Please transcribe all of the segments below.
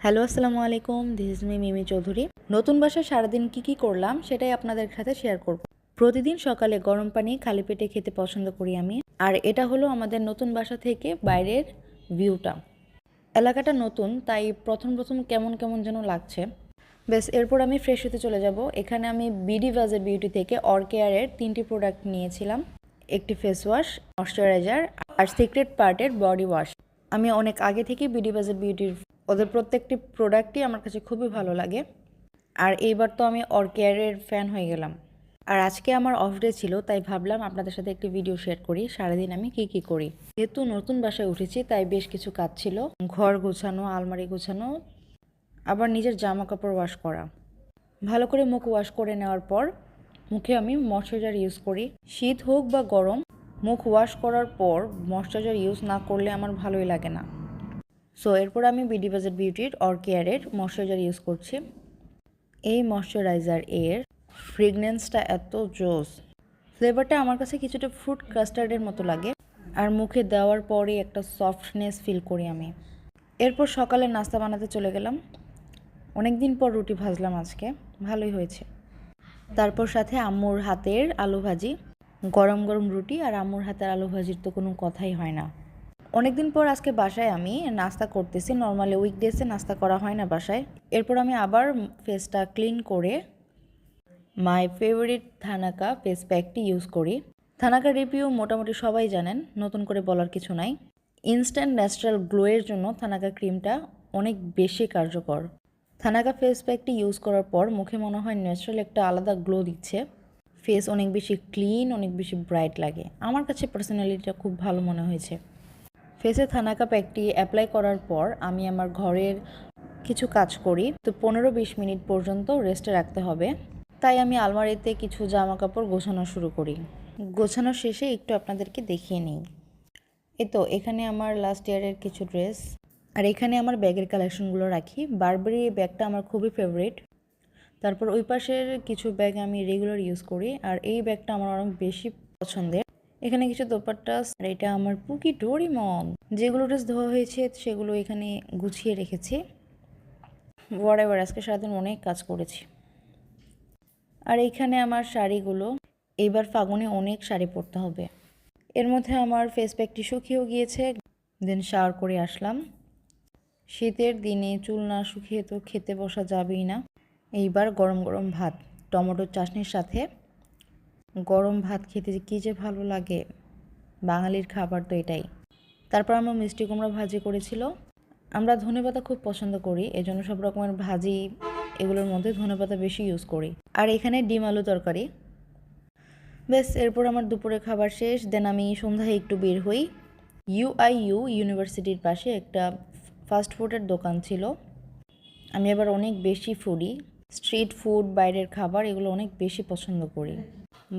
Hello, আসসালামু আলাইকুম। This is me মিমি চৌধুরী। নতুন বাসায় সারাদিন কি করলাম সেটাই আপনাদের সাথে শেয়ার করব। প্রতিদিন সকালে গরম পানি খালি পেটে খেতে পছন্দ করি আমি। আর এটা হলো আমাদের নতুন বাসা থেকে বাইরের ভিউটা। এলাকাটা নতুন, তাই প্রথম প্রথম কেমন কেমন যেন লাগছে। বেশ, এরপর আমি ফ্রেশ হতে চলে যাব। এখানে আমি বিডি বাজার বিউটি থেকে অরকেয়ারের 3টি প্রোডাক্ট নিয়েছিলাম। একটি ফেস ওয়াশ, ময়শ্চারাইজার আর সিক্রেট পার্টের বডি ওয়াশ। আমি অনেক আগে থেকেই বিডি বাজার বিউটির ওদের প্রত্যেকটি প্রোডাক্টই আমার কাছে খুবই ভালো লাগে। আর এইবার তো আমি অরকেয়ারের ফ্যান হয়ে গেলাম। আর আজকে আমার অফ ডে ছিল, তাই ভাবলাম আপনাদের সাথে একটি ভিডিও শেয়ার করি সারাদিন আমি কি করি। যেহেতু নতুন বাসায় উঠেছি তাই বেশ কিছু কাজ ছিল, ঘর গোছানো, আলমারি গোছানো, আবার নিজের জামা কাপড় ওয়াশ করা। ভালো করে মুখ ওয়াশ করে নেওয়ার পর মুখে আমি ময়শ্চারাইজার ইউজ করি। শীত হোক বা গরম, মুখ ওয়াশ করার পর ময়শ্চারাইজার ইউজ না করলে আমার ভালোই লাগে না। সো এরপর আমি বিডি বাজার বিউটির অরকেয়ারের ময়শ্চারাইজার ইউজ করছি। এই ময়শ্চারাইজার এর ফ্রেগনেন্সটা এত জোস, ফ্লেভারটা আমার কাছে কিছুটা ফ্রুট কাস্টার্ডের মতো লাগে, আর মুখে দেওয়ার পরে একটা সফটনেস ফিল করি আমি। এরপর সকালে নাস্তা বানাতে চলে গেলাম। অনেক দিন পর রুটি ভাজলাম আজকে, ভালোই হয়েছে। তারপর সাথে আম্মুর হাতের আলু ভাজি, গরম গরম রুটি আর আম্মুর হাতের আলু ভাজির তো কোনো কথাই হয় না। অনেকদিন পর আজকে বাসায় আমি নাস্তা করতেছি। নর্মালি উইকডেসে নাস্তা করা হয় না বাসায়। এরপর আমি আবার ফেসটা ক্লিন করে মাই ফেভারিট থানাকা ফেস প্যাকটি ইউজ করি। থানাকা রিভিউ মোটামুটি সবাই জানেন, নতুন করে বলার কিছু নাই। ইনস্ট্যান্ট ন্যাচারাল গ্লোয়ের জন্য থানাকা ক্রিমটা অনেক বেশি কার্যকর। থানাকা ফেস প্যাকটি ইউজ করার পর মুখে মনে হয় ন্যাচারাল একটা আলাদা গ্লো দিচ্ছে। ফেস অনেক বেশি ক্লিন, অনেক বেশি ব্রাইট লাগে। আমার কাছে পার্সোনালিটিটা খুব ভালো মনে হয়েছে। ফেসে থানাকা প্যাকটি অ্যাপ্লাই করার পর আমি আমার ঘরের কিছু কাজ করি। তো 15-20 মিনিট পর্যন্ত রেস্টে রাখতে হবে, তাই আমি আলমারিতে কিছু জামা কাপড় গোছানো শুরু করি। গোছানো শেষে একটু আপনাদেরকে দেখিয়ে নিই। এই তো এখানে আমার লাস্ট ইয়ারের কিছু ড্রেস, আর এখানে আমার ব্যাগের কালেকশনগুলো রাখি। বারবারি এই ব্যাগটা আমার খুবই ফেভারিট। তারপর ওই পাশের কিছু ব্যাগ আমি রেগুলার ইউজ করি, আর এই ব্যাগটা আমার অনেক বেশি পছন্দের। এখানে কিছু দোপাট্টা, আর এটা আমার পুকি ডোরিমন। যেগুলো ড্রেস ধোয়া হয়েছে সেগুলো এখানে গুছিয়ে রেখেছি। হোয়াটএভার, আজকে সারাদিন অনেক কাজ করেছি। আর এইখানে আমার শাড়িগুলো, এইবার ফাগুনে অনেক শাড়ি পরতে হবে। এর মধ্যে আমার ফেস প্যাকটি শুকিয়েও গিয়েছে, দেন শাওয়ার করে আসলাম। শীতের দিনে চুল না শুকিয়ে তো খেতে বসা যাবেই না। এইবার গরম গরম ভাত, টমেটোর চাটনির সাথে গরম ভাত খেতে কী যে ভালো লাগে। বাঙালির খাবার তো এটাই। তারপর আমার মিষ্টি কুমড়া ভাজি করেছিল। আমরা ধনেপাতা খুব পছন্দ করি, এজন্য সব রকমের ভাজি এগুলোর মধ্যে ধনেপাতা বেশি ইউজ করি। আর এখানে ডিম আলু তরকারি। ব্যাস, এরপর আমার দুপুরে খাবার শেষ। দেন আমি সন্ধ্যায় একটু বের হই। ইউনিভার্সিটির পাশে একটা ফাস্ট ফুডের দোকান ছিল। আমি আবার অনেক বেশি ফুডি, স্ট্রিট ফুড, বাইরের খাবার এগুলো অনেক বেশি পছন্দ করি।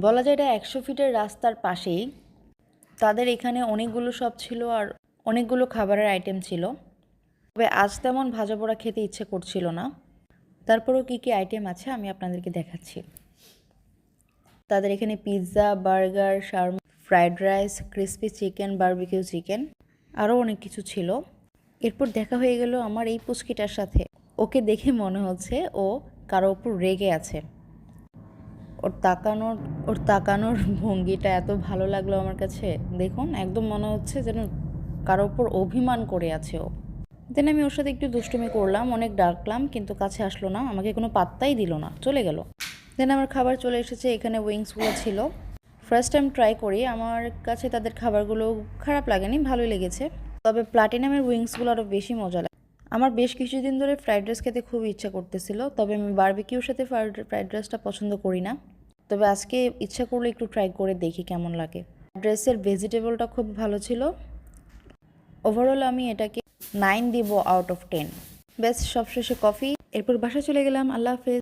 বলা যায় এটা 100 ফিটের রাস্তার পাশেই। তাদের এখানে অনেকগুলো শপ ছিল আর অনেকগুলো খাবারের আইটেম ছিল। তবে আজ তেমন ভাজা পোড়া খেতে ইচ্ছে করছিল না। তারপরেও কী আইটেম আছে আমি আপনাদেরকে দেখাচ্ছি। তাদের এখানে pizza, burger, shawarma, fried rice, crispy chicken, barbecue chicken, আরও অনেক কিছু ছিল। এরপর দেখা হয়ে গেল আমার এই পুচকিটার সাথে। ওকে দেখে মনে হচ্ছে ও কারো ওপর রেগে আছে। ওর তাকানোর ভঙ্গিটা এত ভালো লাগলো আমার কাছে। দেখুন, একদম মনে হচ্ছে যেন কারো ওপর অভিমান করে আছে ও। দেন আমি ওর সাথে একটু দুষ্টুমি করলাম, অনেক ডাকলাম, কিন্তু কাছে আসলো না, আমাকে কোনো পাত্তাই দিল না, চলে গেল। দেন আমার খাবার চলে এসেছে। এখানে উইংসগুলো ছিল। ফার্স্ট টাইম ট্রাই করি, আমার কাছে তাদের খাবারগুলো খারাপ লাগেনি, ভালোই লেগেছে। তবে প্লাটিনামের উইংসগুলো আরও বেশি মজা লাগে। আমার বেশ কিছুদিন ধরে ফ্রাইড রাইস খেতে খুব ইচ্ছা করতেছিল, তবে আমি বারবিকিউর সাথে ফ্রাইড রাইসটা পছন্দ করি না। তবে আজকে ইচ্ছা করলে একটু ট্রাই করে দেখি কেমন লাগে। ড্রেসের ভেজিটেবলটা খুব ভালো ছিল। ওভারঅল আমি এটাকে 9 দিব আউট অফ 10। বেশ, সবশেষে কফি। এরপর বাসায় চলে গেলাম। আল্লাহ হাফেজ।